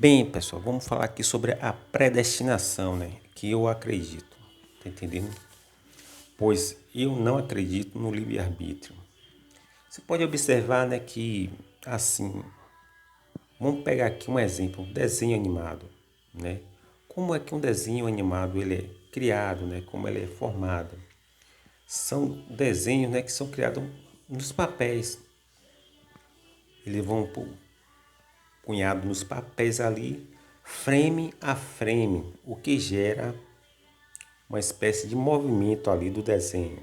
Bem, pessoal, vamos falar aqui sobre a predestinação, né? Que eu acredito, tá entendendo? Pois eu não acredito no livre-arbítrio. Você pode observar, né, que, assim, vamos pegar aqui um exemplo, um desenho animado, né? Como é que um desenho animado ele é criado, né? Como ele é formado? São desenhos, né, que são criados nos papéis. Eles vão cunhado nos papéis ali, frame a frame, o que gera uma espécie de movimento ali do desenho.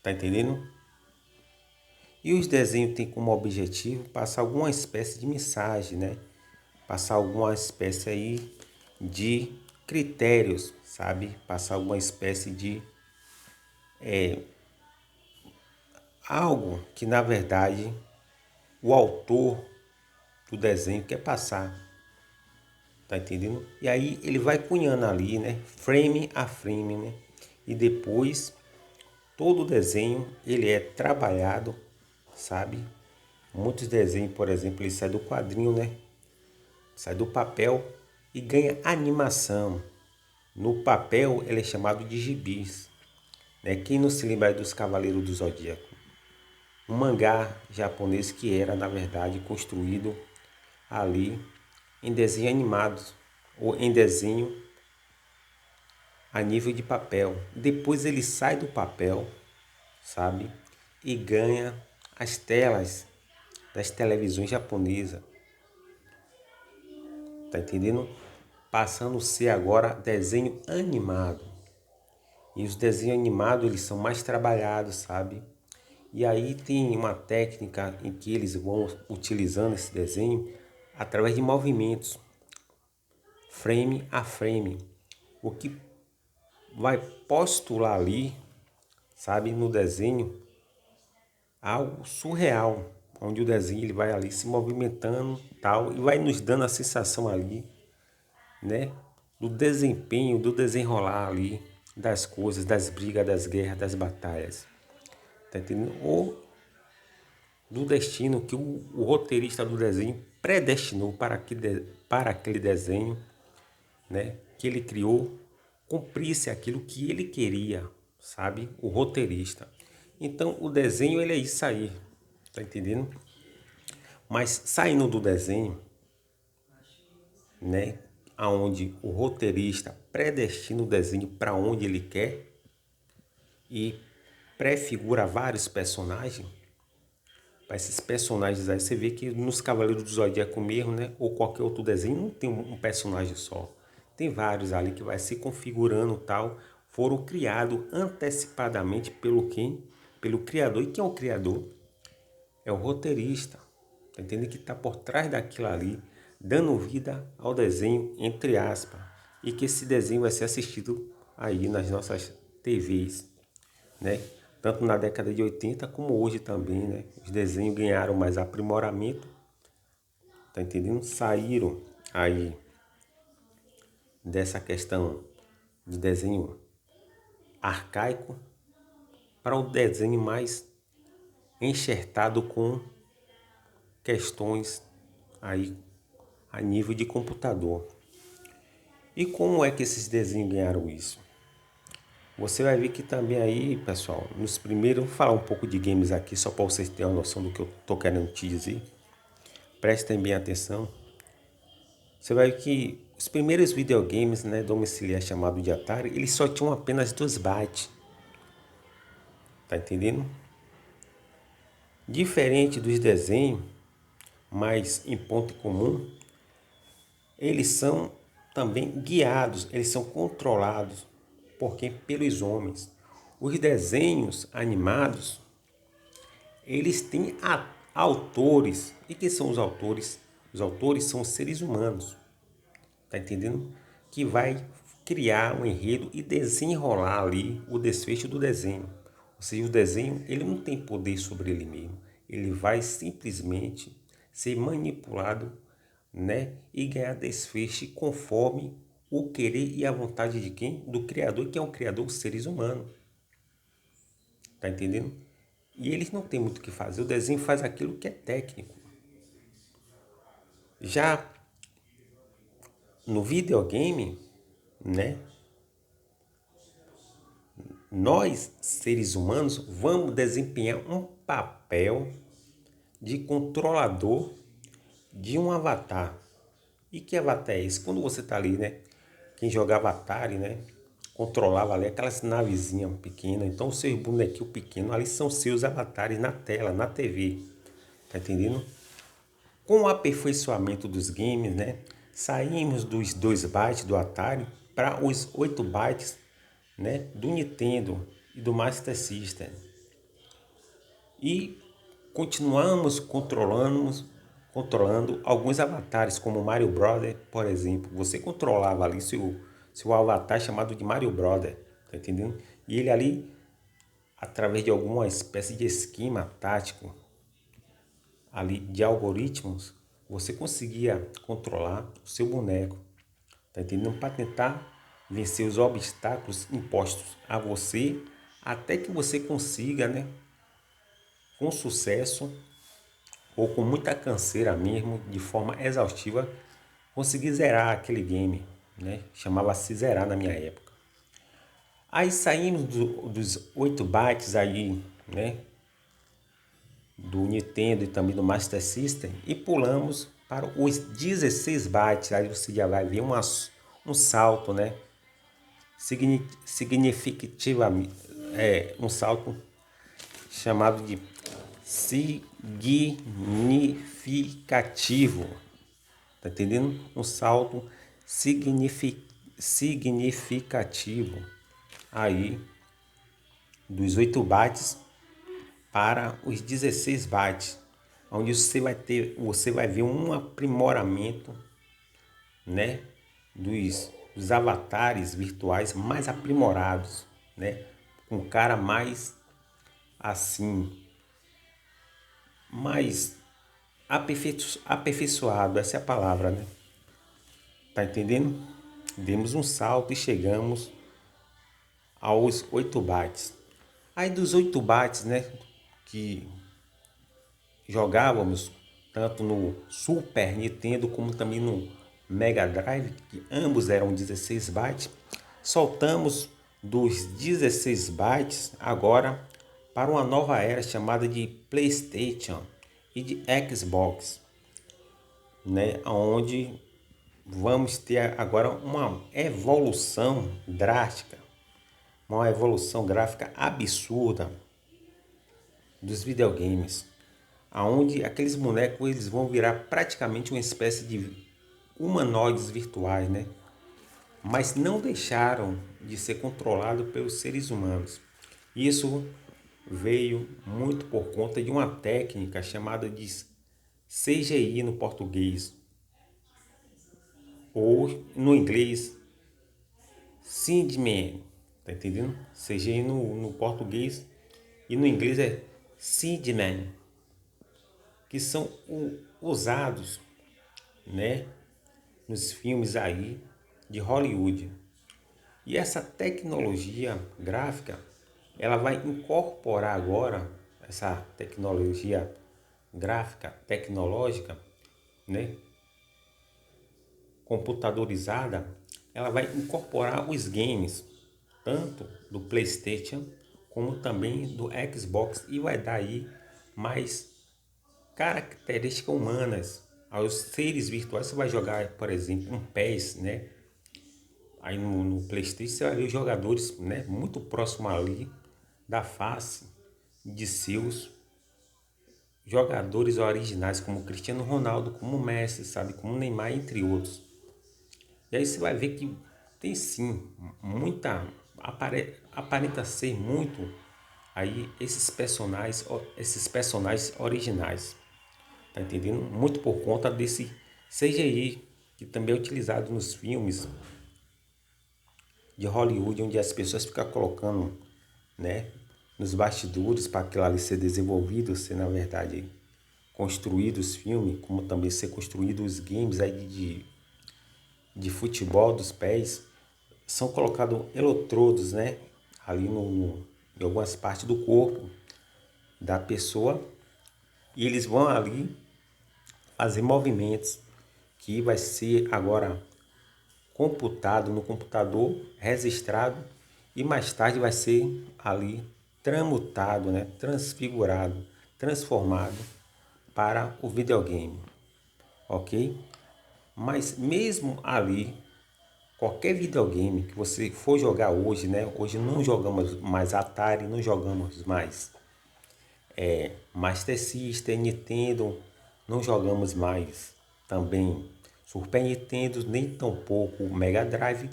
Tá entendendo? E os desenhos têm como objetivo passar alguma espécie de mensagem, né? Passar alguma espécie aí de critérios, sabe? Passar alguma espécie de algo que na verdade o autor do desenho quer passar. Tá entendendo? E aí ele vai cunhando ali, né? Frame a frame, né? E depois todo o desenho ele é trabalhado, sabe? Muitos desenhos, por exemplo, ele sai do quadrinho, né? Sai do papel e ganha animação. No papel ele é chamado de gibis, né? Quem não se lembra dos Cavaleiros do Zodíaco? Um mangá japonês que era, na verdade, construído ali em desenho animado ou em desenho a nível de papel. Depois ele sai do papel, sabe? E ganha as telas das televisões japonesas. Tá entendendo? Passando a ser agora desenho animado. E os desenhos animados eles são mais trabalhados, sabe? E aí tem uma técnica em que eles vão utilizando esse desenho através de movimentos, frame a frame. O que vai postular ali, sabe, no desenho, algo surreal, onde o desenho ele vai ali se movimentando, tal, e vai nos dando a sensação ali, né, do desempenho, do desenrolar ali das coisas, das brigas, das guerras, das batalhas, tá entendendo? Ou do destino que o roteirista do desenho predestinou para aquele desenho, né, que ele criou, cumprisse aquilo que ele queria, sabe? O roteirista. Então, o desenho ele é isso aí, tá entendendo? Mas saindo do desenho, né, aonde o roteirista predestina o desenho para onde ele quer e prefigura vários personagens, para esses personagens aí, você vê que nos Cavaleiros do Zodíaco mesmo, né, ou qualquer outro desenho, não tem um personagem só. Tem vários ali que vai se configurando tal, foram criados antecipadamente pelo quem? Pelo criador. E quem é o criador? É o roteirista. Tá entendendo? Que está por trás daquilo ali, dando vida ao desenho, entre aspas. E que esse desenho vai ser assistido aí nas nossas TVs, né? Tanto na década de 80 como hoje também, né? Os desenhos ganharam mais aprimoramento, tá entendendo? Saíram aí dessa questão de desenho arcaico para o desenho mais enxertado com questões aí a nível de computador. E como é que esses desenhos ganharam isso? Você vai ver que também aí, pessoal, nos primeiros, vou falar um pouco de games aqui, só para vocês terem uma noção do que eu tô querendo te dizer. Prestem bem atenção. Você vai ver que os primeiros videogames, né, domiciliares chamados de Atari, eles só tinham apenas 2 bytes. Tá entendendo? Diferente dos desenhos, mas em ponto comum, eles são também guiados, eles são controlados por quem? Pelos homens. Os desenhos animados, eles têm autores. E quem são os autores? Os autores são seres humanos. Tá entendendo? Que vai criar um enredo e desenrolar ali o desfecho do desenho. Ou seja, o desenho ele não tem poder sobre ele mesmo. Ele vai simplesmente ser manipulado, né? E ganhar desfecho conforme o querer e a vontade de quem? Do Criador, que é um Criador dos seres humanos. Tá entendendo? E eles não têm muito o que fazer. O desenho faz aquilo que é técnico. Já no videogame, né? Nós, seres humanos, vamos desempenhar um papel de controlador de um avatar. E que avatar é esse? Quando você tá ali, né? Quem jogava Atari, né? Controlava ali aquelas navezinhas pequenas. Então, os seus bonequinhos pequenos ali são seus avatares na tela, na TV. Tá entendendo? Com o aperfeiçoamento dos games, né? Saímos dos 2 bytes do Atari para os 8 bytes, né? Do Nintendo e do Master System. E continuamos controlando alguns avatares, como Mario Brother, por exemplo. Você controlava ali seu avatar chamado de Mario Brother, tá entendendo? E ele ali, através de alguma espécie de esquema tático, ali de algoritmos, você conseguia controlar o seu boneco, tá entendendo? Para tentar vencer os obstáculos impostos a você, até que você consiga, né, com sucesso ou com muita canseira mesmo, de forma exaustiva, conseguir zerar aquele game, né? Chamava-se zerar na minha época. Aí saímos dos 8 bytes aí, né? Do Nintendo e também do Master System e pulamos para os 16 bytes. Aí você já vai ver um salto, né? Significativamente, um salto chamado de significativo. Tá entendendo? Um salto significativo aí dos 8 bytes para os 16 bytes, onde você vai ver um aprimoramento, né, dos avatares virtuais mais aprimorados, né, com cara mais assim, mais aperfeiçoado, essa é a palavra, né? Tá entendendo? Demos um salto e chegamos aos 8 bytes. Aí dos 8 bytes, né, que jogávamos tanto no Super Nintendo como também no Mega Drive, que ambos eram 16 bytes, soltamos dos 16 bytes agora para uma nova era chamada de PlayStation e de Xbox, né, onde vamos ter agora uma evolução drástica, uma evolução gráfica absurda dos videogames, aonde aqueles bonecos eles vão virar praticamente uma espécie de humanoides virtuais, né? Mas não deixaram de ser controlados pelos seres humanos. Isso veio muito por conta de uma técnica chamada de CGI no português, ou no inglês Sandman, tá entendendo? CGI no português e no inglês é Sandman, que são usados, né, nos filmes aí de Hollywood. E essa tecnologia gráfica, ela vai incorporar agora essa tecnologia gráfica, tecnológica, né, computadorizada, ela vai incorporar os games, tanto do PlayStation como também do Xbox, e vai dar aí mais características humanas aos seres virtuais. Você vai jogar, por exemplo, um PES, né? Aí no PlayStation você vai ver os jogadores, né, muito próximo ali da face de seus jogadores originais, como Cristiano Ronaldo, como Messi, sabe, como Neymar, entre outros. E aí você vai ver que tem sim muita aparenta ser muito aí esses personagens originais. Tá entendendo? Muito por conta desse CGI que também é utilizado nos filmes de Hollywood, onde as pessoas ficam colocando, né, nos bastidores para aquilo ali ser desenvolvido, ser na verdade construído os filmes, como também ser construído os games aí de futebol dos pés, são colocados eletrodos, né, ali em algumas partes do corpo da pessoa, e eles vão ali fazer movimentos que vai ser agora computado no computador, registrado e mais tarde vai ser ali tramutado, né? Transfigurado, transformado para o videogame, ok? Mas mesmo ali, qualquer videogame que você for jogar hoje, né? Hoje não jogamos mais Atari, não jogamos mais Master System, Nintendo, não jogamos mais também Super Nintendo, nem tampouco o Mega Drive,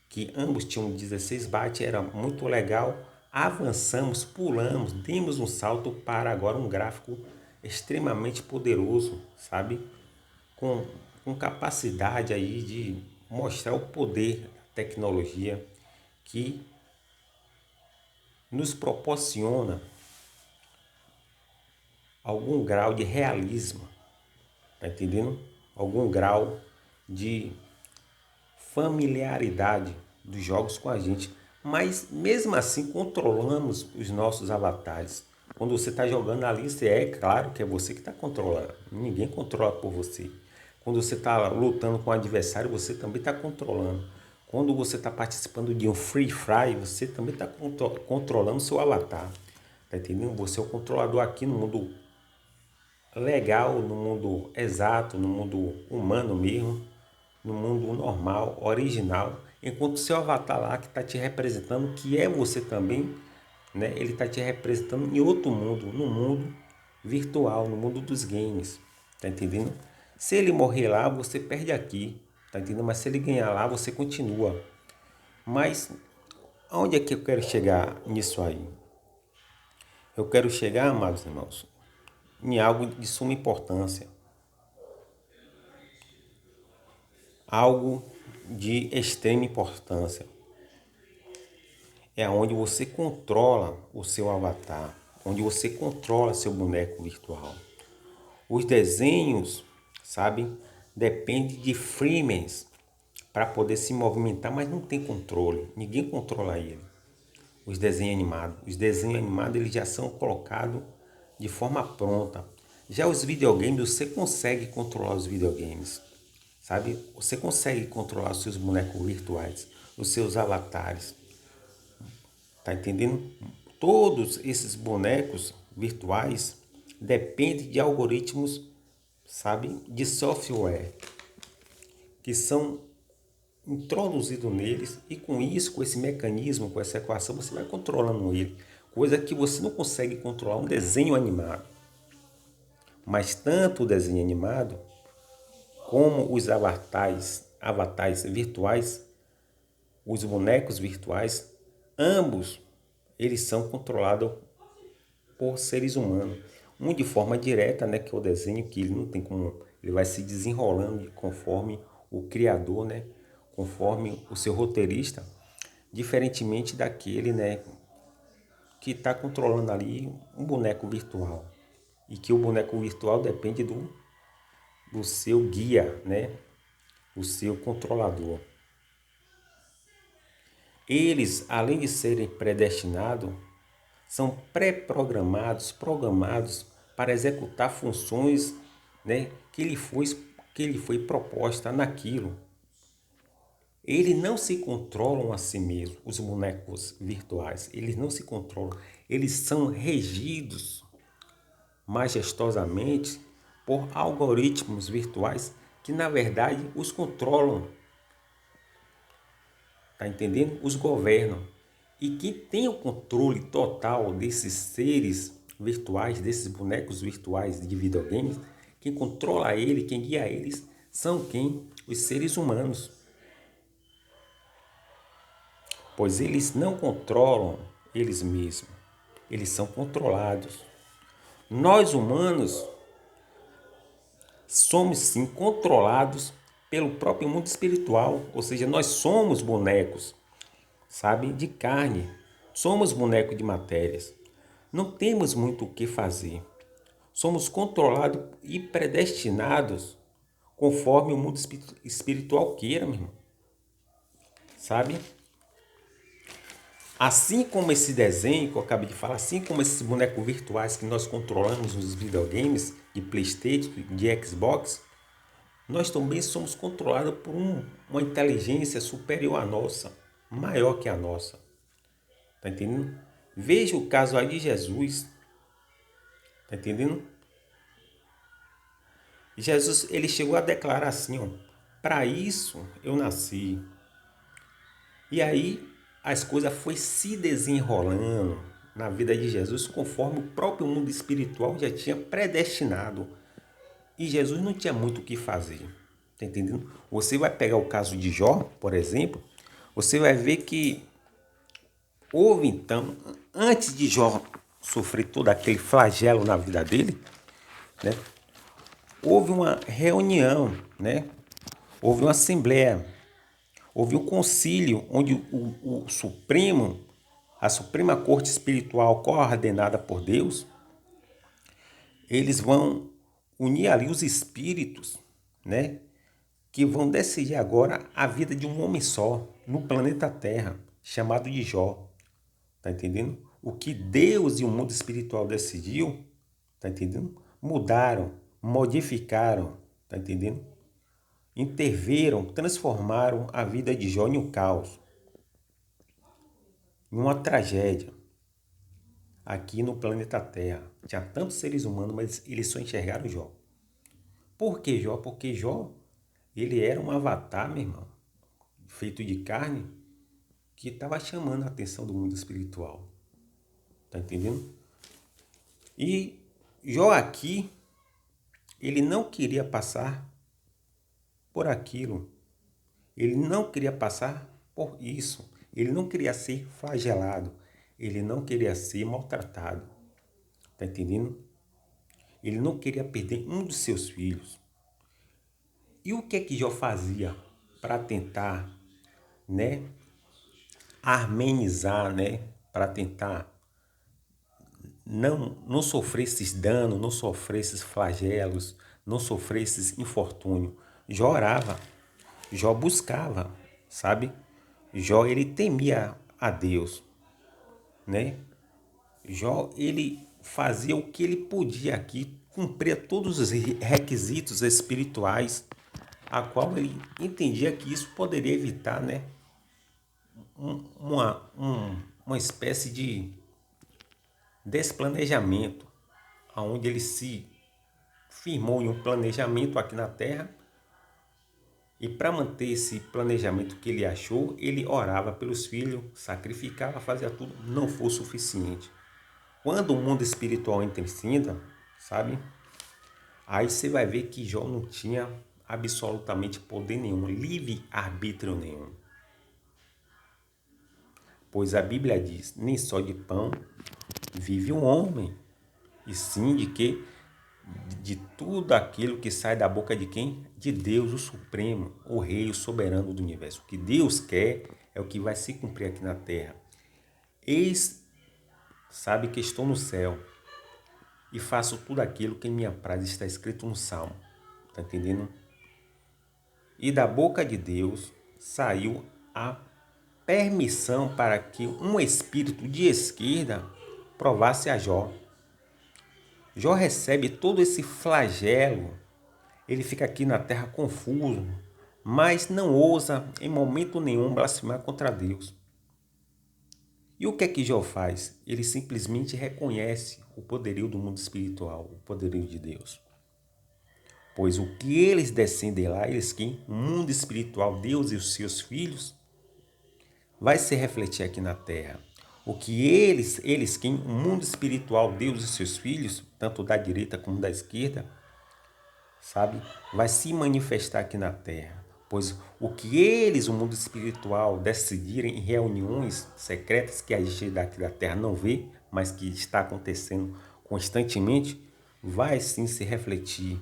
que ambos tinham 16 bytes, era muito legal. Avançamos, pulamos, demos um salto para agora um gráfico extremamente poderoso, sabe? Com, com capacidade aí de mostrar o poder da tecnologia que nos proporciona algum grau de realismo, tá entendendo? Algum grau de familiaridade dos jogos com a gente, mas mesmo assim controlamos os nossos avatares. Quando você está jogando ali, é claro que é você que está controlando, ninguém controla por você. Quando você está lutando com o adversário, você também está controlando. Quando você está participando de um Free Fire, você também está controlando seu avatar. Tá entendendo? Você é o controlador aqui no mundo legal, no mundo exato, no mundo humano mesmo, no mundo normal, original, enquanto o seu avatar lá que está te representando, que é você também, né? Ele está te representando em outro mundo, no mundo virtual, no mundo dos games, tá entendendo? Se ele morrer lá, você perde aqui, tá entendendo? Mas se ele ganhar lá, você continua. Mas aonde é que eu quero chegar nisso aí? Eu quero chegar, amados irmãos, em algo de suma importância, algo de extrema importância. É onde você controla o seu avatar, onde você controla seu boneco virtual. Os desenhos, sabe, depende de frames para poder se movimentar, mas não tem controle, ninguém controla ele. Os desenhos animados eles já são colocados de forma pronta. Já os videogames, você consegue controlar os videogames, sabe? Você consegue controlar os seus bonecos virtuais, os seus avatares. Tá entendendo? Todos esses bonecos virtuais dependem de algoritmos, sabe, de software que são introduzidos neles e com isso, com esse mecanismo, com essa equação, você vai controlando ele. Coisa que você não consegue controlar um desenho animado. Mas tanto o desenho animado como os avatares virtuais, os bonecos virtuais, ambos eles são controlados por seres humanos. Um de forma direta, né, que é o desenho, que ele não tem como, ele vai se desenrolando conforme o criador, né, conforme o seu roteirista, diferentemente daquele, né, que está controlando ali um boneco virtual. E que o boneco virtual depende do seu guia, né, o seu controlador. Eles, além de serem predestinados, são programados para executar funções, né, que lhe foi proposta naquilo. Eles não se controlam a si mesmos, os bonecos virtuais. Eles não se controlam. Eles são regidos majestosamente por algoritmos virtuais que, na verdade, os controlam. Tá entendendo? Os governam. E quem tem o controle total desses seres virtuais, desses bonecos virtuais de videogames, quem controla ele, quem guia eles, são quem? Os seres humanos. Pois eles não controlam eles mesmos, eles são controlados. Nós humanos somos sim controlados pelo próprio mundo espiritual, ou seja, nós somos bonecos, sabe, de carne, somos bonecos de matérias. Não temos muito o que fazer. Somos controlados e predestinados conforme o mundo espiritual queira, meu irmão. Sabe? Assim como esse desenho que eu acabei de falar, assim como esses bonecos virtuais que nós controlamos nos videogames de PlayStation, de Xbox, nós também somos controlados por uma inteligência superior à nossa, maior que a nossa. Tá entendendo? Veja o caso aí de Jesus. Tá entendendo? Jesus, ele chegou a declarar assim, ó, para isso eu nasci. E aí as coisas foi se desenrolando na vida de Jesus conforme o próprio mundo espiritual já tinha predestinado. E Jesus não tinha muito o que fazer. Tá entendendo? Você vai pegar o caso de Jó, por exemplo, você vai ver que houve então, antes de Jó sofrer todo aquele flagelo na vida dele, né? Houve uma reunião, né? Houve uma assembleia, houve um concílio onde o Supremo, a Suprema Corte Espiritual coordenada por Deus, eles vão unir ali os espíritos, né? Que vão decidir agora a vida de um homem só no planeta Terra, chamado de Jó. Tá entendendo? O que Deus e o mundo espiritual decidiu, tá entendendo? Mudaram, modificaram, tá entendendo? Interviram, transformaram a vida de Jó em um caos, em uma tragédia aqui no planeta Terra. Tinha tantos seres humanos, mas eles só enxergaram Jó. Por que Jó? Porque Jó, ele era um avatar, meu irmão, feito de carne, que estava chamando a atenção do mundo espiritual. Tá entendendo? E Jó aqui, ele não queria passar por aquilo. Ele não queria passar por isso. Ele não queria ser flagelado. Ele não queria ser maltratado. Tá entendendo? Ele não queria perder um dos seus filhos. E o que é que Jó fazia para tentar, né, amenizar, né, para tentar não sofrer esses danos, não sofrer esses flagelos, não sofrer esses infortúnios? Jó orava, Jó buscava, sabe? Jó, ele temia a Deus, né? Jó, ele fazia o que ele podia aqui, cumpria todos os requisitos espirituais, a qual ele entendia que isso poderia evitar, né, uma espécie de desplanejamento, onde ele se firmou em um planejamento aqui na Terra. E para manter esse planejamento que ele achou, ele orava pelos filhos, sacrificava, fazia tudo, não foi o suficiente. Quando o mundo espiritual entra em cena, sabe? Aí você vai ver que Jó não tinha absolutamente poder nenhum, livre-arbítrio nenhum. Pois a Bíblia diz, nem só de pão vive um homem, e sim de que? De tudo aquilo que sai da boca de quem? De Deus, o Supremo, o Rei, o Soberano do Universo. O que Deus quer é o que vai se cumprir aqui na Terra. Eis, sabe que estou no céu e faço tudo aquilo que em minha praça está escrito no Salmo. Tá entendendo? E da boca de Deus saiu a permissão para que um espírito de esquerda provasse a Jó. Jó recebe todo esse flagelo, ele fica aqui na terra confuso, mas não ousa em momento nenhum blasfemar contra Deus. E o que é que Jó faz? Ele simplesmente reconhece o poderio do mundo espiritual, o poderio de Deus. Pois o que eles descendem lá, eles quem? O mundo espiritual, Deus e os seus filhos, vai se refletir aqui na terra. O que eles quem? O mundo espiritual, Deus e seus filhos, tanto da direita como da esquerda, sabe? Vai se manifestar aqui na terra. Pois o que eles, o mundo espiritual, decidirem em reuniões secretas que a gente daqui da terra não vê, mas que está acontecendo constantemente, vai sim se refletir,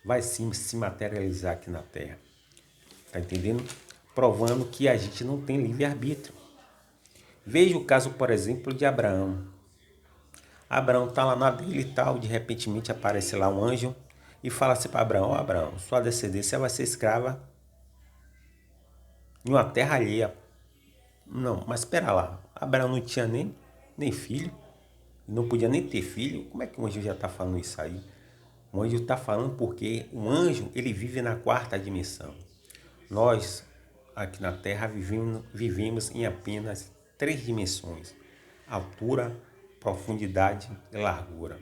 vai sim se materializar aqui na terra. Tá entendendo? Provando que a gente não tem livre-arbítrio. Veja o caso, por exemplo, de Abraão. Abraão está lá na dele e tal, de repentemente aparece lá um anjo e fala assim para Abraão: Abraão, sua descendência vai ser escrava em uma terra alheia. Não, mas espera lá, Abraão não tinha nem filho, não podia nem ter filho. Como é que o anjo já está falando isso aí? O anjo está falando porque o anjo, ele vive na quarta dimensão. Nós, aqui na Terra, vivemos em apenas três dimensões: altura, profundidade e largura.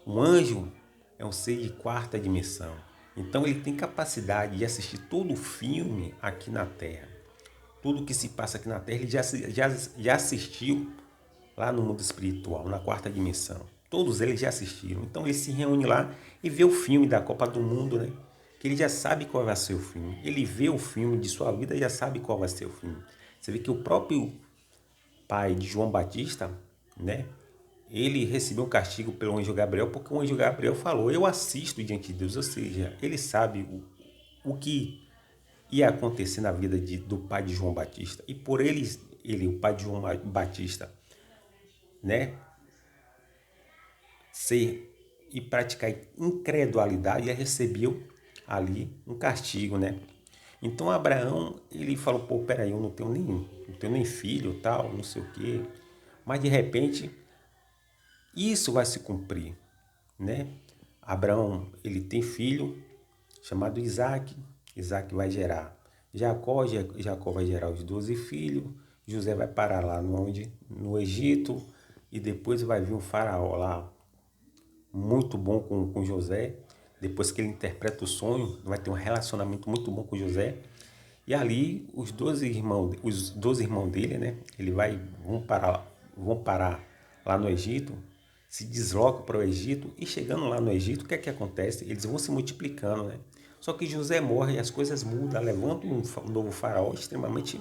O anjo é um ser de quarta dimensão. Então ele tem capacidade de assistir todo o filme aqui na Terra. Tudo que se passa aqui na Terra, ele já assistiu lá no mundo espiritual, na quarta dimensão. Todos eles já assistiram. Então ele se reúne lá e vê o filme da Copa do Mundo, né? Que ele já sabe qual vai ser o filme. Ele vê o filme de sua vida e já sabe qual vai ser o filme. Você vê que o próprio pai de João Batista, né? Ele recebeu um castigo pelo anjo Gabriel porque o anjo Gabriel falou: eu assisto diante de Deus. Ou seja, ele sabe o que ia acontecer na vida do pai de João Batista. E por ele, o pai de João Batista, né, ser e praticar incredulidade, ele recebeu ali um castigo, né? Então Abraão, ele falou: pô, peraí, eu não tenho nem filho, tal, não sei o quê. Mas de repente, isso vai se cumprir, né? Abraão, ele tem filho chamado Isaac. Isaac vai gerar Jacó, Jacó vai gerar os 12 filhos. José vai parar lá no Egito, e depois vai vir um faraó lá muito bom com José. Depois que ele interpreta o sonho, vai ter um relacionamento muito bom com José. E ali os 12 irmãos dele, né? Vão parar lá no Egito, se deslocam para o Egito, e chegando lá no Egito, o que é que acontece? Eles vão se multiplicando, né? Só que José morre e as coisas mudam, levanta um novo faraó extremamente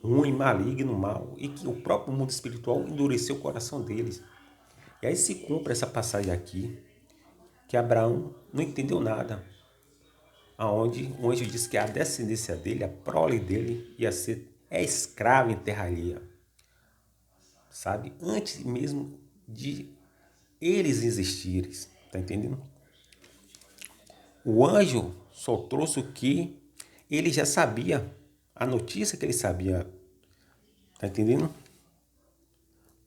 ruim, maligno, mal, e que o próprio mundo espiritual endureceu o coração deles. E aí se cumpre essa passagem aqui, que Abraão não entendeu nada, aonde o anjo diz que a descendência dele, a prole dele, ia ser escrava em terra alheia, sabe? Antes mesmo de eles existirem, tá entendendo? O anjo só trouxe o que ele já sabia, a notícia que ele sabia, tá entendendo?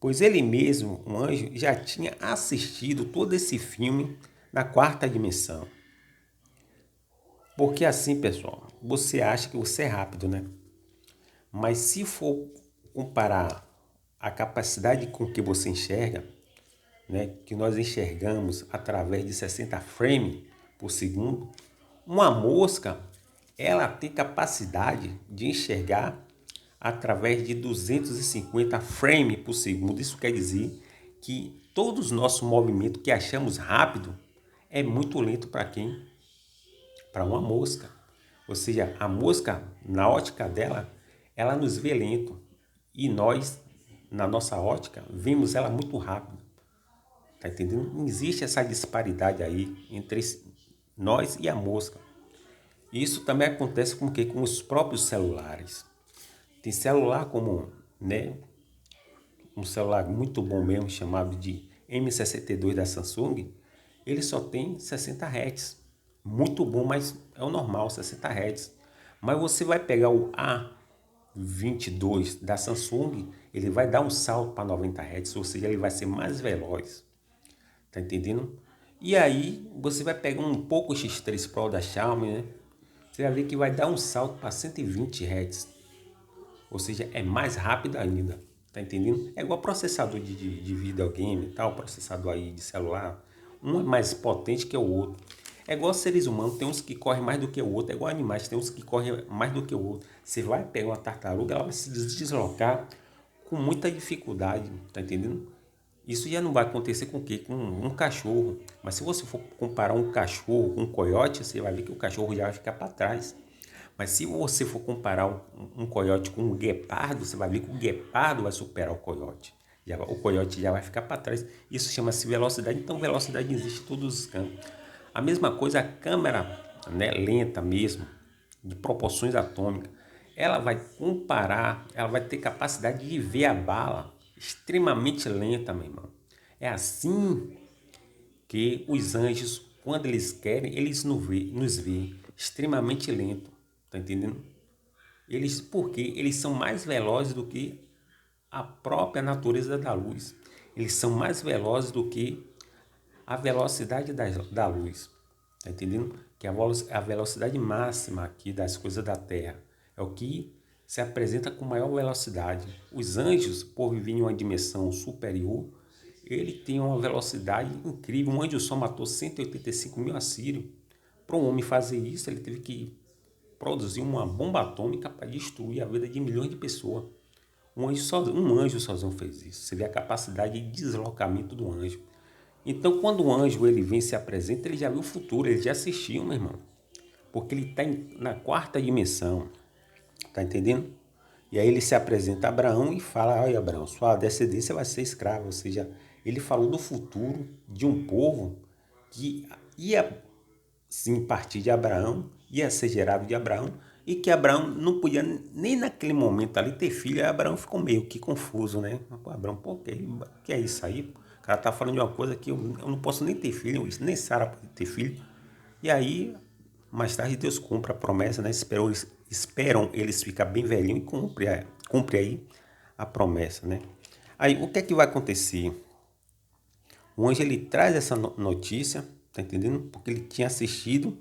Pois ele mesmo, um anjo, já tinha assistido todo esse filme na quarta dimensão. Porque assim, pessoal, você acha que você é rápido, né? Mas se for comparar a capacidade com que você enxerga, né, que nós enxergamos através de 60 frames por segundo, uma mosca, ela tem capacidade de enxergar através de 250 frames por segundo. Isso quer dizer que todos os nossos movimentos que achamos rápido é muito lento para quem? Para uma mosca. Ou seja, a mosca, na ótica dela, ela nos vê lento. E nós, na nossa ótica, vemos ela muito rápido. Tá entendendo? Não existe essa disparidade aí entre nós e a mosca. Isso também acontece com o quê? Com os próprios celulares. Tem celular como, né, um celular muito bom mesmo, chamado de M62 da Samsung. Ele só tem 60 Hz. Muito bom, mas é o normal, 60 Hz. Mas você vai pegar o A22 da Samsung, ele vai dar um salto para 90 Hz, ou seja, ele vai ser mais veloz. Tá entendendo? E aí você vai pegar um Poco X3 Pro da Xiaomi, né? Você vai ver que vai dar um salto para 120 Hz. Ou seja, é mais rápido ainda. Tá entendendo? É igual processador de videogame, tal, processador aí de celular. Um é mais potente que o outro. É igual seres humanos, tem uns que correm mais do que o outro. É igual animais, tem uns que correm mais do que o outro. Você vai pegar uma tartaruga, ela vai se deslocar com muita dificuldade. Tá entendendo? Isso já não vai acontecer com o quê? Com um cachorro. Mas se você for comparar um cachorro com um coiote, você vai ver que o cachorro já vai ficar para trás. Mas se você for comparar um coiote com um guepardo, você vai ver que o guepardo vai superar o coiote. O coiote já vai ficar para trás. Isso chama-se velocidade. Então, velocidade existe em todos os campos. A mesma coisa a câmera, né, lenta mesmo, de proporções atômicas. Ela vai comparar, ela vai ter capacidade de ver a bala extremamente lenta, meu irmão. É assim que os anjos, quando eles querem, eles nos vê extremamente lento. Tá entendendo? Porque eles são mais velozes do que a própria natureza da luz. Eles são mais velozes do que a velocidade da luz. Tá entendendo? Que a velocidade máxima aqui das coisas da Terra é o que se apresenta com maior velocidade. Os anjos, por viver em uma dimensão superior, ele tem uma velocidade incrível. Um anjo só matou 185 mil assírios. Para um homem fazer isso, ele teve que produzir uma bomba atômica para destruir a vida de milhões de pessoas. Um anjo sozinho fez isso. Você vê a capacidade de deslocamento do anjo. Então, quando o anjo ele vem e se apresenta, ele já viu o futuro, ele já assistiu, meu irmão. Porque ele está na quarta dimensão, tá entendendo? E aí ele se apresenta a Abraão e fala, olha Abraão, sua descendência vai ser escrava. Ou seja, ele falou do futuro de um povo que ia sim partir de Abraão, ia ser gerado de Abraão, e que Abraão não podia nem naquele momento ali ter filho. Aí Abraão ficou meio que confuso, né? Pô, Abraão, pô, que é isso aí? O cara tá falando de uma coisa que eu não posso nem ter filho, nem Sara pode ter filho. E aí, mais tarde, Deus cumpre a promessa, né? Esperam eles ficar bem velhinho e cumpre aí a promessa, né? Aí, o que é que vai acontecer? O anjo, ele traz essa notícia, tá entendendo? Porque ele tinha assistido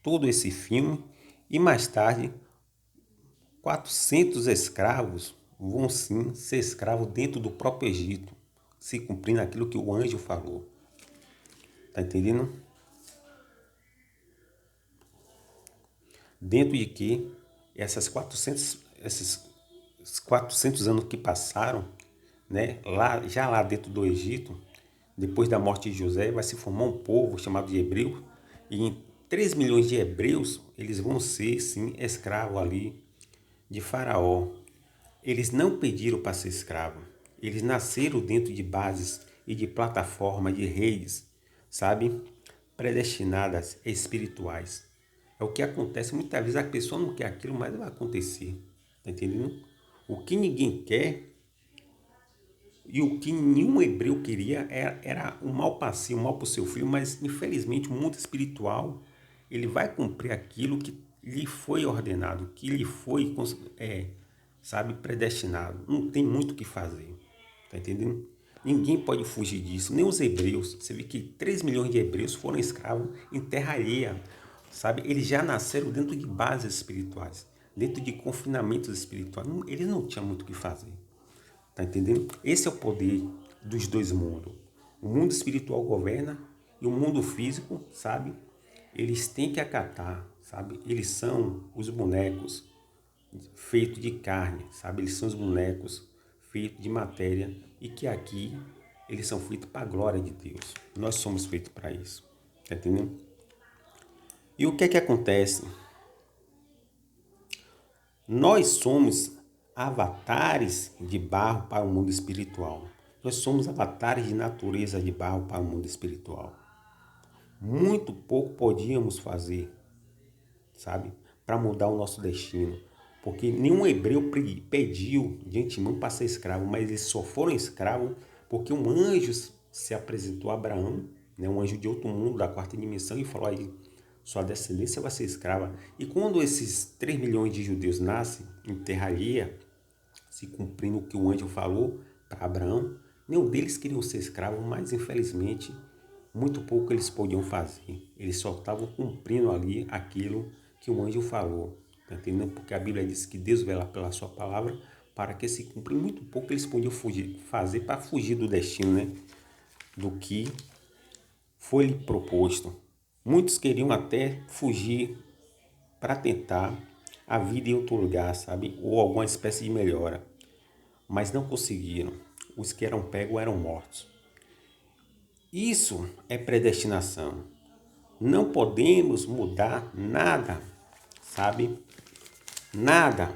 todo esse filme e mais tarde 400 escravos vão sim ser escravos dentro do próprio Egito, se cumprindo aquilo que o anjo falou. Tá entendendo? Dentro de que esses 400 anos que passaram, né, lá dentro do Egito, depois da morte de José, vai se formar um povo chamado de Hebreus, e em 3 milhões de hebreus, eles vão ser, sim, escravos ali de Faraó. Eles não pediram para ser escravo. Eles nasceram dentro de bases e de plataformas de redes, sabe? Predestinadas espirituais. É o que acontece muitas vezes, a pessoa não quer aquilo, mas vai acontecer. Tá entendendo? O que ninguém quer e o que nenhum hebreu queria era o mal para si, o mal para o seu filho, mas infelizmente o mundo espiritual ele vai cumprir aquilo que lhe foi ordenado, que lhe foi, sabe, predestinado. Não tem muito o que fazer, tá entendendo? Ninguém pode fugir disso, nem os hebreus. Você vê que 3 milhões de hebreus foram escravos em terra alheia, sabe? Eles já nasceram dentro de bases espirituais, dentro de confinamentos espirituais. Eles não tinham muito o que fazer. Tá entendendo? Esse é o poder dos dois mundos. O mundo espiritual governa e o mundo físico, sabe? Eles têm que acatar, sabe? Eles são os bonecos feitos de carne, sabe? Eles são os bonecos feitos de matéria e que aqui eles são feitos para a glória de Deus. Nós somos feitos para isso. Tá entendendo? E o que é que acontece? Nós somos avatares de barro para o mundo espiritual. Nós somos avatares de natureza de barro para o mundo espiritual. Muito pouco podíamos fazer, sabe, para mudar o nosso destino. Porque nenhum hebreu pediu de antemão para ser escravo, mas eles só foram escravos porque um anjo se apresentou a Abraão, né, um anjo de outro mundo, da quarta dimensão, e falou aí, sua descendência vai ser escrava. E quando esses 3 milhões de judeus nascem em terra alheia, se cumprindo o que o anjo falou para Abraão, nenhum deles queriam ser escravos, mas infelizmente muito pouco eles podiam fazer. Eles só estavam cumprindo ali aquilo que o anjo falou. Tá entendendo? Porque a Bíblia diz que Deus vela pela sua palavra para que se cumpra. Muito pouco eles podiam fazer para fugir do destino, né? Do que foi-lhe proposto. Muitos queriam até fugir para tentar a vida em outro lugar, sabe? Ou alguma espécie de melhora. Mas não conseguiram. Os que eram pegos eram mortos. Isso é predestinação. Não podemos mudar nada, sabe? Nada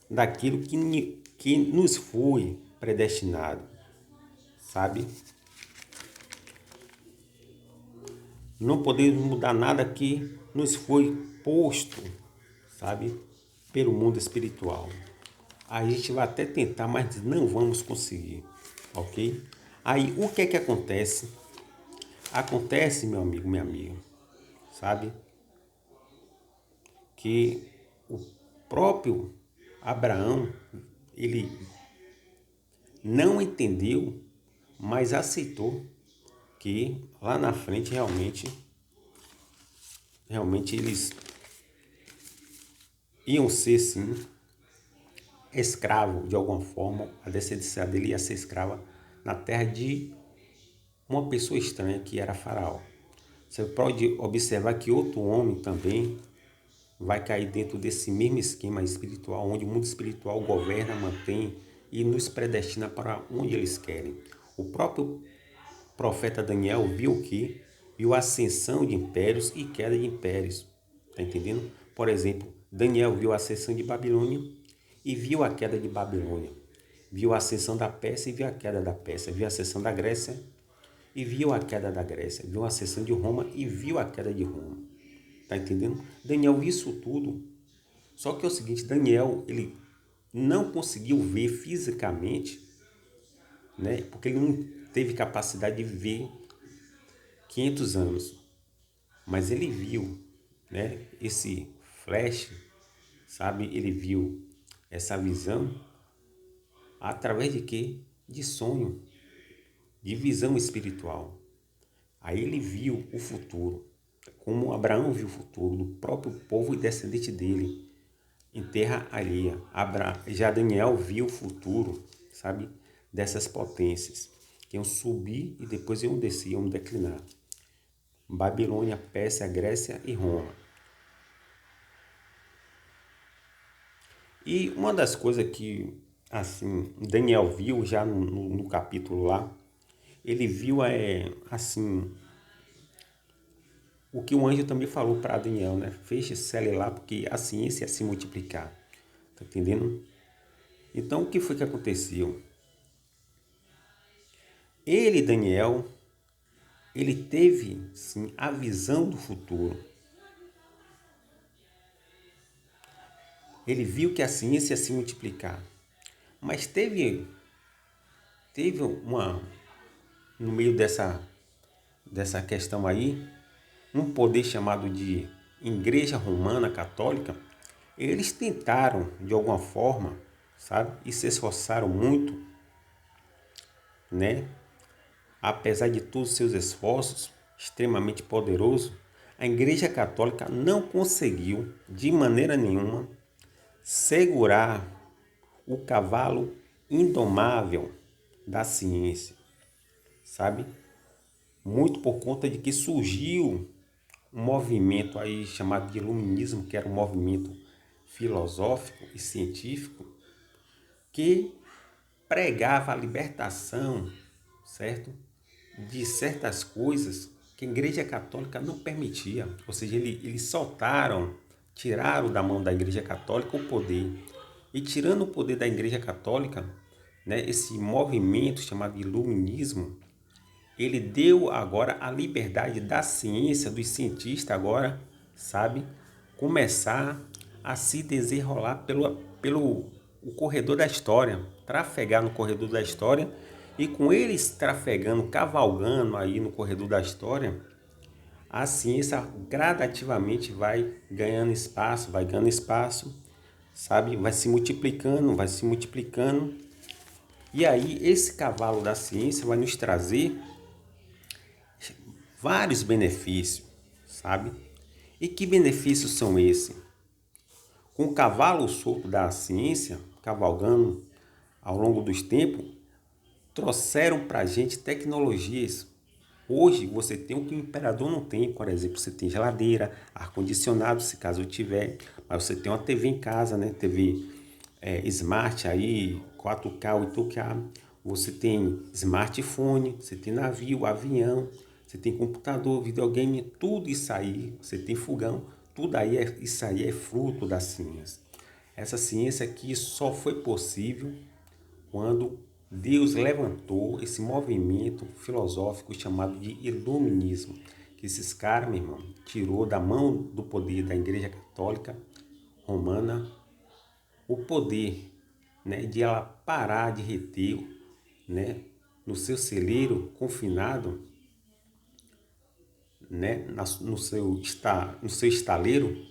daquilo que nos foi predestinado, sabe? Não podemos mudar nada que nos foi posto, sabe? Pelo mundo espiritual. A gente vai até tentar, mas não vamos conseguir, ok? Aí, o que é que acontece? Acontece, meu amigo, minha amiga, sabe? Que o próprio Abraão, ele não entendeu, mas aceitou que lá na frente realmente realmente eles iam ser, sim, escravo de alguma forma, a descendência dele ia ser escrava na terra de uma pessoa estranha que era Faraó. Você pode observar que outro homem também vai cair dentro desse mesmo esquema espiritual, onde o mundo espiritual governa, mantém e nos predestina para onde eles querem. O próprio profeta Daniel viu o que? Viu a ascensão de impérios e queda de impérios. Está entendendo? Por exemplo, Daniel viu a ascensão de Babilônia e viu a queda de Babilônia. Viu a ascensão da Pérsia e viu a queda da Pérsia. Viu a ascensão da Grécia e viu a queda da Grécia. Viu a ascensão de Roma e viu a queda de Roma. Está entendendo? Daniel viu isso tudo. Só que é o seguinte, Daniel, ele não conseguiu ver fisicamente, né? Porque ele não teve capacidade de ver 500 anos. Mas ele viu, né? Esse flash, sabe? Ele viu essa visão através de quê? De sonho, de visão espiritual. Aí ele viu o futuro, como Abraão viu o futuro do próprio povo e descendente dele em terra alheia. Já Daniel viu o futuro, sabe, dessas potências que iam subir e depois iam descer, iam declinar. Babilônia, Pérsia, Grécia e Roma. E uma das coisas que, assim, Daniel viu já no capítulo lá, ele viu, assim, o que o anjo também falou para Daniel, né? Feche esse cele lá, porque a ciência ia se multiplicar. Tá entendendo? Então, o que foi que aconteceu? Ele, Daniel, ele teve, sim, a visão do futuro. Ele viu que a ciência ia se multiplicar. Mas teve no meio dessa questão aí, um poder chamado de Igreja Romana Católica. Eles tentaram, de alguma forma, sabe, e se esforçaram muito, né? Apesar de todos os seus esforços, extremamente poderoso, a Igreja Católica não conseguiu, de maneira nenhuma, segurar o cavalo indomável da ciência, sabe? Muito por conta de que surgiu um movimento aí chamado de Iluminismo, que era um movimento filosófico e científico, que pregava a libertação, certo? De certas coisas que a Igreja Católica não permitia. Ou seja, eles soltaram, tiraram da mão da Igreja Católica o poder. E tirando o poder da Igreja Católica, né, esse movimento chamado Iluminismo, ele deu agora a liberdade da ciência, dos cientistas agora, sabe, começar a se desenrolar pelo o corredor da história, trafegar no corredor da história, e com eles trafegando, cavalgando aí no corredor da história, a ciência gradativamente vai ganhando espaço, sabe, vai se multiplicando, e aí esse cavalo da ciência vai nos trazer vários benefícios, sabe? E que benefícios são esses? Com o cavalo solto da ciência, cavalgando ao longo dos tempos, trouxeram para a gente tecnologias. Hoje você tem o que o imperador não tem, por exemplo, você tem geladeira, ar-condicionado, se caso tiver, mas você tem uma TV em casa, né? TV smart aí, 4K, 8K, você tem smartphone, você tem navio, avião, você tem computador, videogame, tudo isso aí, você tem fogão, tudo aí, isso aí é fruto da ciência. Essa ciência aqui só foi possível quando Deus levantou esse movimento filosófico chamado de Iluminismo, que esses caras, meu irmão, tirou da mão do poder da Igreja Católica Romana o poder, né, de ela parar de reter, né, no seu celeiro confinado, né, no seu estaleiro,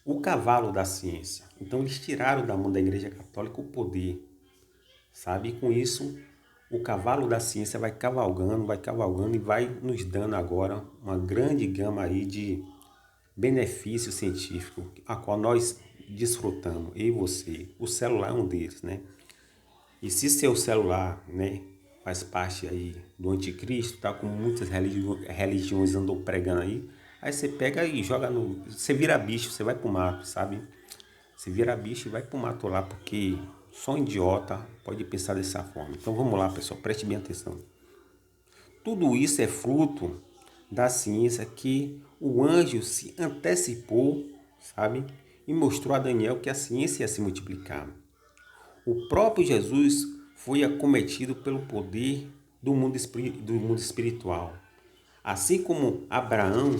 o cavalo da ciência. Então eles tiraram da mão da Igreja Católica o poder, sabe? E com isso o cavalo da ciência vai cavalgando e vai nos dando agora uma grande gama aí de benefícios científicos, a qual nós desfrutamos, eu e você. O celular é um deles, né? E se seu celular, né, faz parte aí do anticristo, tá, como muitas religiões andam pregando aí você pega e joga no... Você vira bicho, você vai pro mato, sabe? Você vira bicho e vai pro mato lá, porque só um idiota pode pensar dessa forma. Então vamos lá, pessoal, preste bem atenção. Tudo isso é fruto da ciência que o anjo se antecipou, sabe? E mostrou a Daniel que a ciência ia se multiplicar. O próprio Jesus foi acometido pelo poder do mundo espiritual. Assim como Abraão,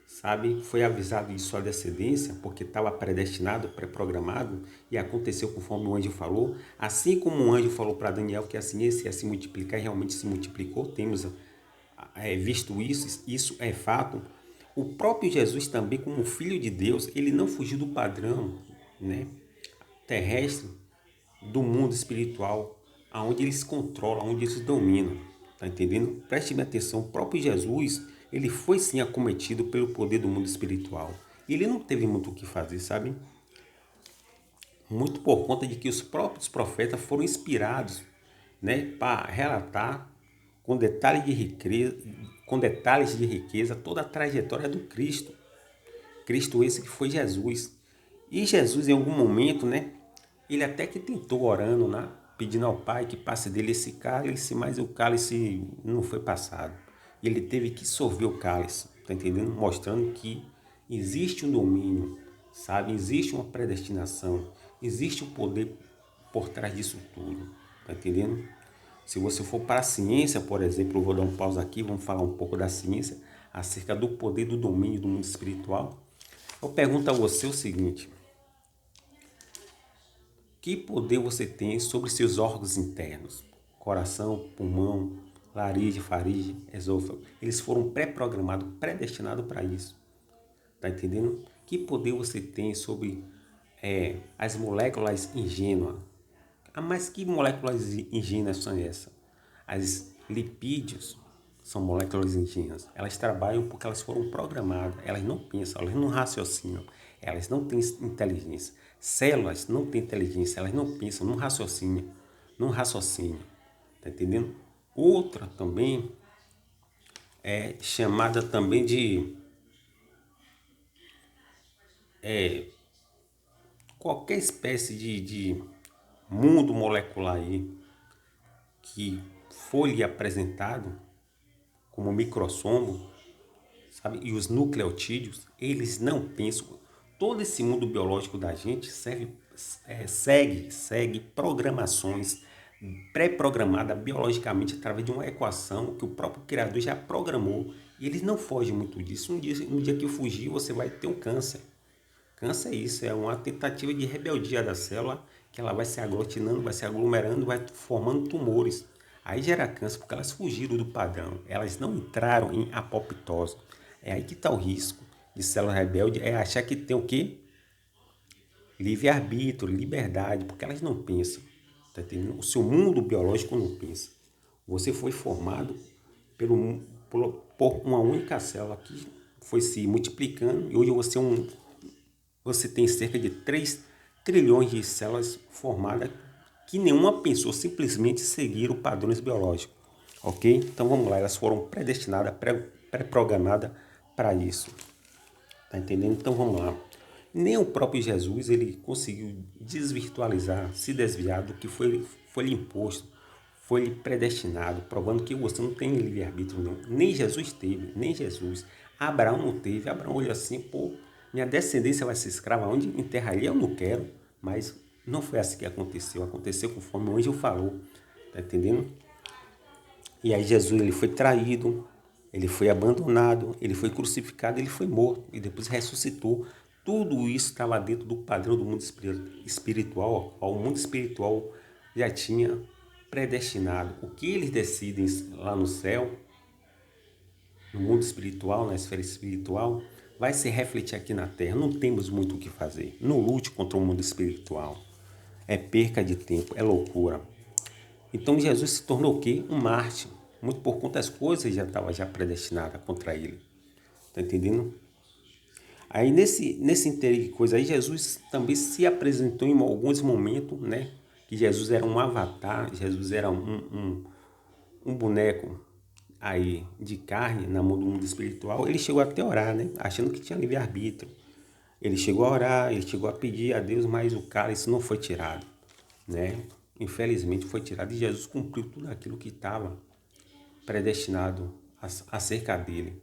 sabe, foi avisado de sua descendência, porque estava predestinado, pré-programado, e aconteceu conforme o anjo falou. Assim como o anjo falou para Daniel que a ciência ia se multiplicar, e realmente se multiplicou, temos visto isso é fato. O próprio Jesus também, como Filho de Deus, ele não fugiu do padrão, né, terrestre, do mundo espiritual, aonde eles controlam, onde eles dominam. Tá entendendo? Preste bem atenção, o próprio Jesus, ele foi sim acometido pelo poder do mundo espiritual. E ele não teve muito o que fazer, sabe? Muito por conta de que os próprios profetas foram inspirados, né, para relatar com detalhes de riqueza toda a trajetória do Cristo. Cristo esse que foi Jesus. E Jesus em algum momento, né, ele até que tentou orando, né, pedindo ao Pai que passe dele esse cálice, mas o cálice não foi passado. Ele teve que sorver o cálice, tá entendendo? Mostrando que existe um domínio, sabe? Existe uma predestinação, existe um poder por trás disso tudo, tá entendendo? Se você for para a ciência, por exemplo, eu vou dar um pausa aqui, vamos falar um pouco da ciência, acerca do poder do domínio do mundo espiritual. Eu pergunto a você o seguinte: que poder você tem sobre seus órgãos internos? Coração, pulmão, laringe, faringe, esôfago. Eles foram pré-programados, predestinados para isso. Tá entendendo? Que poder você tem sobre as moléculas ingênuas? Ah, mas que moléculas ingênuas são essas? As lipídios são moléculas ingênuas. Elas trabalham porque elas foram programadas. Elas não pensam, elas não raciocinam. Elas não têm inteligência. Células não têm inteligência. Elas não pensam, não raciocinam. Não raciocinam. Tá entendendo? Outra também é chamada também de qualquer espécie de mundo molecular aí que foi lhe apresentado como microssomo, sabe? E os nucleotídeos, eles não pensam. Todo esse mundo biológico da gente segue programações pré-programadas biologicamente através de uma equação que o próprio Criador já programou. E eles não fogem muito disso. Um dia que fugir, você vai ter um câncer. Câncer é isso, é uma tentativa de rebeldia da célula, que ela vai se aglutinando, vai se aglomerando, vai formando tumores. Aí gera câncer porque elas fugiram do padrão, elas não entraram em apoptose. É aí que está o risco de célula rebelde, é achar que tem o quê? Livre-arbítrio, liberdade, porque elas não pensam. Tá entendendo? O seu mundo biológico não pensa. Você foi formado por uma única célula que foi se multiplicando e hoje você tem cerca de 3 trilhões de células formadas que nenhuma pensou, simplesmente seguiram padrões biológicos. Ok? Então vamos lá, elas foram predestinadas, pré-programadas para isso. Tá entendendo? Então vamos lá. Nem o próprio Jesus ele conseguiu desvirtualizar, se desviar do que foi-lhe imposto, foi-lhe predestinado, provando que você não tem livre-arbítrio não. Nem Jesus teve, nem Jesus. Abraão não teve. Abraão olhou assim, pô, minha descendência vai ser escrava, onde enterraria? Eu não quero. Mas não foi assim que aconteceu. Aconteceu conforme o anjo falou. Tá entendendo? E aí Jesus ele foi traído, ele foi abandonado, ele foi crucificado, ele foi morto e depois ressuscitou. Tudo isso estava dentro do padrão do mundo espiritual, ao mundo espiritual já tinha predestinado. O que eles decidem lá no céu, no mundo espiritual, na esfera espiritual, vai se refletir aqui na Terra. Não temos muito o que fazer. Não lute contra o mundo espiritual. É perca de tempo, é loucura. Então Jesus se tornou o quê? Um mártir. Muito por conta das coisas já estava já predestinada contra ele. Tá entendendo? Aí nesse inteiro de coisa aí, Jesus também se apresentou em alguns momentos, né? Que Jesus era um avatar, Jesus era um boneco aí de carne na mão do mundo espiritual. Ele chegou até a orar, né? Achando que tinha livre-arbítrio. Ele chegou a orar, ele chegou a pedir a Deus, mas o cálice não foi tirado, né? Infelizmente foi tirado e Jesus cumpriu tudo aquilo que estava predestinado acerca dele.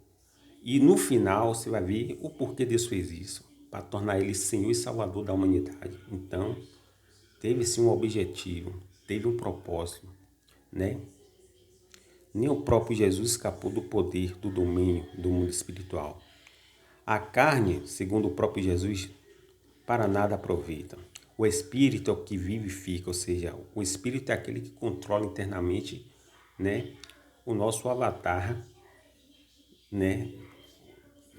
E no final você vai ver o porquê Deus fez isso, para tornar ele Senhor e Salvador da humanidade. Então, teve sim um objetivo, teve um propósito, né? Nem o próprio Jesus escapou do poder, do domínio do mundo espiritual. A carne, segundo o próprio Jesus, para nada aproveita. O espírito é o que vivifica, ou seja, o espírito é aquele que controla internamente, né, o nosso avatar, né?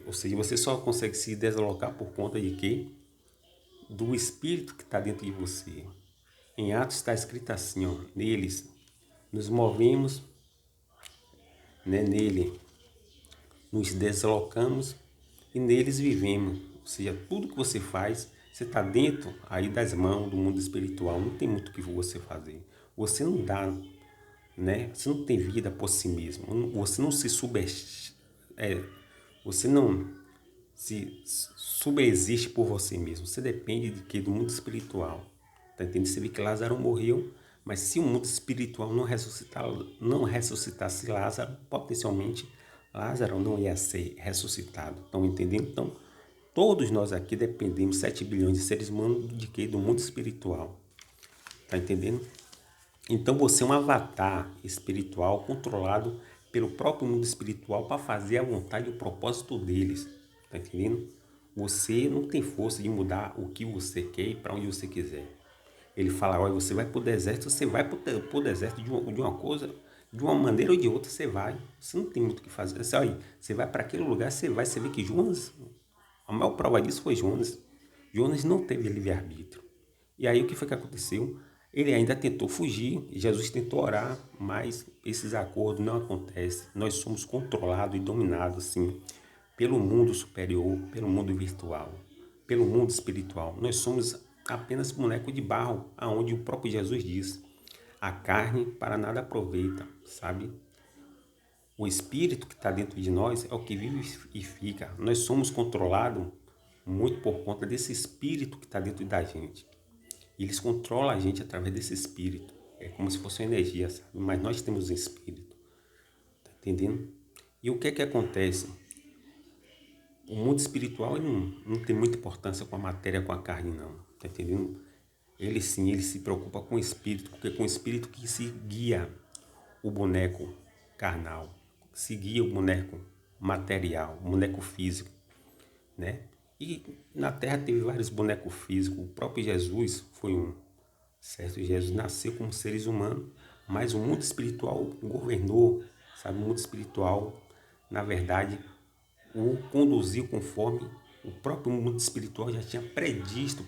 Ou seja, você só consegue se deslocar por conta de quê? Do espírito que está dentro de você. Em Atos está escrito assim, ó, neles nos movemos, né, nele nos deslocamos e neles vivemos. Ou seja, tudo que você faz, você está dentro aí das mãos do mundo espiritual. Não tem muito o que você fazer. Você não dá, né? Você não tem vida por si mesmo. Você não se você não se subexiste por você mesmo. Você depende de quê? Do mundo espiritual. Tá entendendo? Você vê que Lázaro morreu, mas se o mundo espiritual não ressuscitasse Lázaro, potencialmente Lázaro não ia ser ressuscitado. Estão entendendo? Então, todos nós aqui dependemos, 7 bilhões de seres humanos, de quê? Do mundo espiritual. Tá entendendo? Então você é um avatar espiritual controlado pelo próprio mundo espiritual para fazer a vontade e o propósito deles. Tá entendendo? Você não tem força de mudar o que você quer e para onde você quiser. Ele fala, olha, você vai para o deserto, você vai para o deserto de uma coisa, de uma maneira ou de outra você vai. Você não tem muito o que fazer. Você vai para aquele lugar, você vê que Jonas, a maior prova disso foi Jonas. Jonas não teve livre-arbítrio. E aí o que foi que aconteceu? Ele ainda tentou fugir, Jesus tentou orar, mas esses acordos não acontecem. Nós somos controlados e dominados, sim, pelo mundo superior, pelo mundo virtual, pelo mundo espiritual. Nós somos apenas boneco de barro, aonde o próprio Jesus diz, a carne para nada aproveita, sabe? O espírito que está dentro de nós é o que vivifica. Nós somos controlados muito por conta desse espírito que está dentro da gente. Eles controlam a gente através desse espírito. É como se fosse uma energia, sabe? Mas nós temos um espírito. Tá entendendo? E o que é que acontece? O mundo espiritual não tem muita importância com a matéria, com a carne, não. Tá entendendo? Ele sim, ele se preocupa com o espírito, porque é com o espírito que se guia o boneco carnal, se guia o boneco material, o boneco físico, né? E na Terra teve vários bonecos físicos. O próprio Jesus foi um. Certo? Jesus nasceu como seres humanos, mas o mundo espiritual governou, sabe? O mundo espiritual, na verdade, o conduziu conforme o próprio mundo espiritual já tinha previsto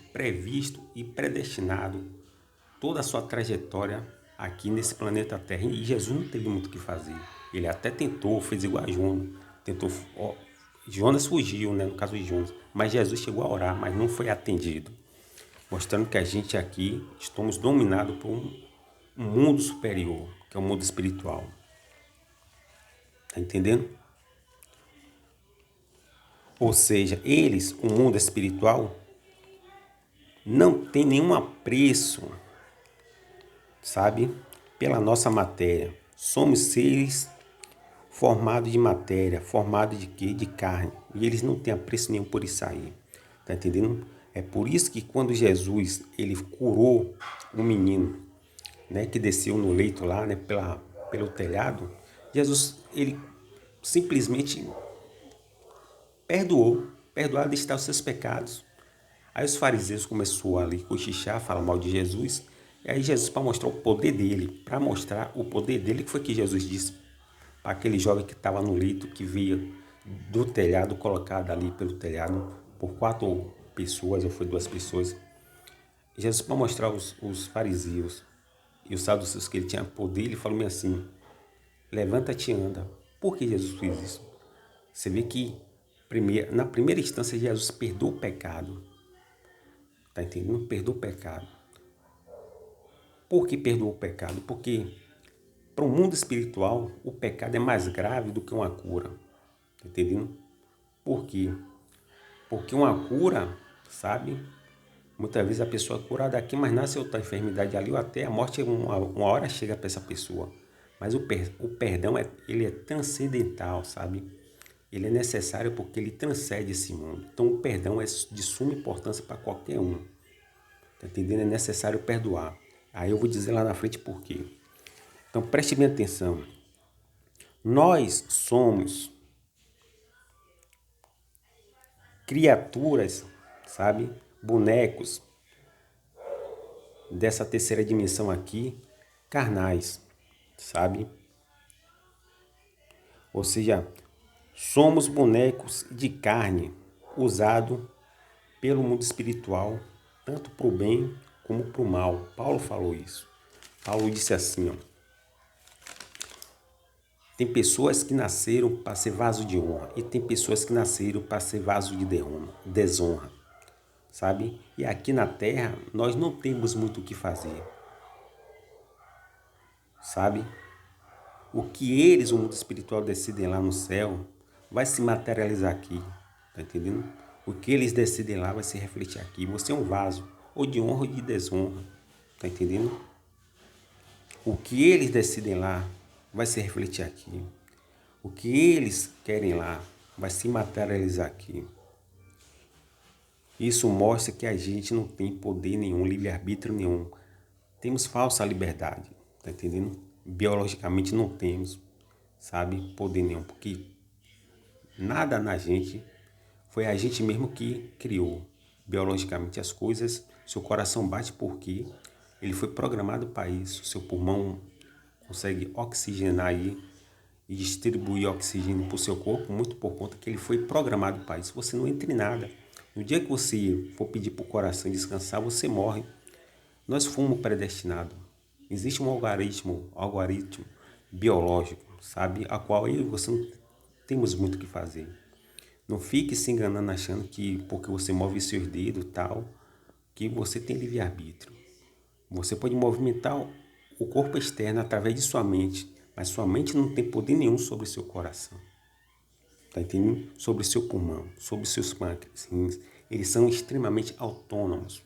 e predestinado toda a sua trajetória aqui nesse planeta Terra. E Jesus não teve muito o que fazer. Ele até tentou, fez igual a Jonas. Jonas fugiu, né? No caso de Jonas. Mas Jesus chegou a orar, mas não foi atendido. Mostrando que a gente aqui estamos dominados por um mundo superior, que é o mundo espiritual. Tá entendendo? Ou seja, eles, o mundo espiritual, não tem nenhum apreço, sabe, pela nossa matéria. Somos seres formados de matéria, formados de quê? De carne. E eles não têm apreço nenhum por isso aí. Tá entendendo? É por isso que quando Jesus, ele curou um menino, né, que desceu no leito lá, né, pelo telhado, Jesus, ele simplesmente perdoar listar os seus pecados. Aí os fariseus começaram ali a cochichar, falar mal de Jesus. E aí Jesus, para mostrar o poder dele, que foi que Jesus disse para aquele jovem que estava no leito, que via do telhado, colocado ali pelo telhado, por 4 pessoas, ou foi 2 pessoas. Jesus, para mostrar os fariseus e os saduceus que ele tinha poder, ele falou assim, levanta-te e anda. Por que Jesus fez isso? Você vê que na primeira instância Jesus perdoou o pecado. Tá entendendo? Perdoou o pecado. Por que perdoou o pecado? Porque para o mundo espiritual o pecado é mais grave do que uma cura. Tá entendendo? Por quê? Porque uma cura, sabe? Muitas vezes a pessoa é curada aqui, mas nasce outra enfermidade ali, ou até a morte uma hora chega para essa pessoa. Mas o perdão, ele é transcendental, sabe? Ele é necessário porque ele transcende esse mundo. Então o perdão é de suma importância para qualquer um. Tá entendendo? É necessário perdoar. Aí eu vou dizer lá na frente por quê. Então preste bem atenção. Nós somos criaturas, sabe? Bonecos dessa terceira dimensão aqui, carnais, sabe? Ou seja, somos bonecos de carne usado pelo mundo espiritual, tanto para o bem como para o mal. Paulo falou isso. Paulo disse assim, ó, tem pessoas que nasceram para ser vaso de honra e tem pessoas que nasceram para ser vaso de desonra, sabe? E aqui na Terra nós não temos muito o que fazer, sabe? O que eles, o mundo espiritual, decidem lá no céu, vai se materializar aqui, tá entendendo? O que eles decidem lá vai se refletir aqui. Você é um vaso, ou de honra ou de desonra, tá entendendo? O que eles decidem lá vai se refletir aqui. O que eles querem lá vai se materializar aqui. Isso mostra que a gente não tem poder nenhum, livre-arbítrio nenhum. Temos falsa liberdade, tá entendendo? Biologicamente não temos, sabe, poder nenhum, porque nada na gente foi a gente mesmo que criou biologicamente as coisas. Seu coração bate porque ele foi programado para isso. Seu pulmão consegue oxigenar aí e distribuir oxigênio para o seu corpo, muito por conta que ele foi programado para isso. Você não entra em nada. No dia que você for pedir para o coração descansar, você morre. Nós fomos predestinados. Existe um algoritmo biológico, sabe? A qual eu e você não temos muito o que fazer. Não fique se enganando achando que porque você move seus dedos tal, que você tem livre-arbítrio. Você pode movimentar o corpo externo através de sua mente, mas sua mente não tem poder nenhum sobre o seu coração. Tá entendendo? Sobre o seu pulmão, sobre os seus pâncreas, rins. Eles são extremamente autônomos,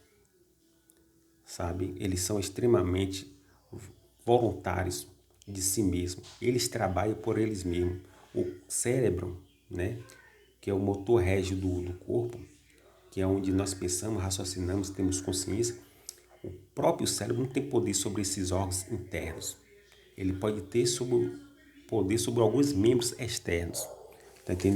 sabe? Eles são extremamente voluntários de si mesmos. Eles trabalham por eles mesmos. O cérebro, né, que é o motor régio do corpo, que é onde nós pensamos, raciocinamos, temos consciência, o próprio cérebro não tem poder sobre esses órgãos internos. Ele pode ter poder sobre alguns membros externos. Tá entendendo?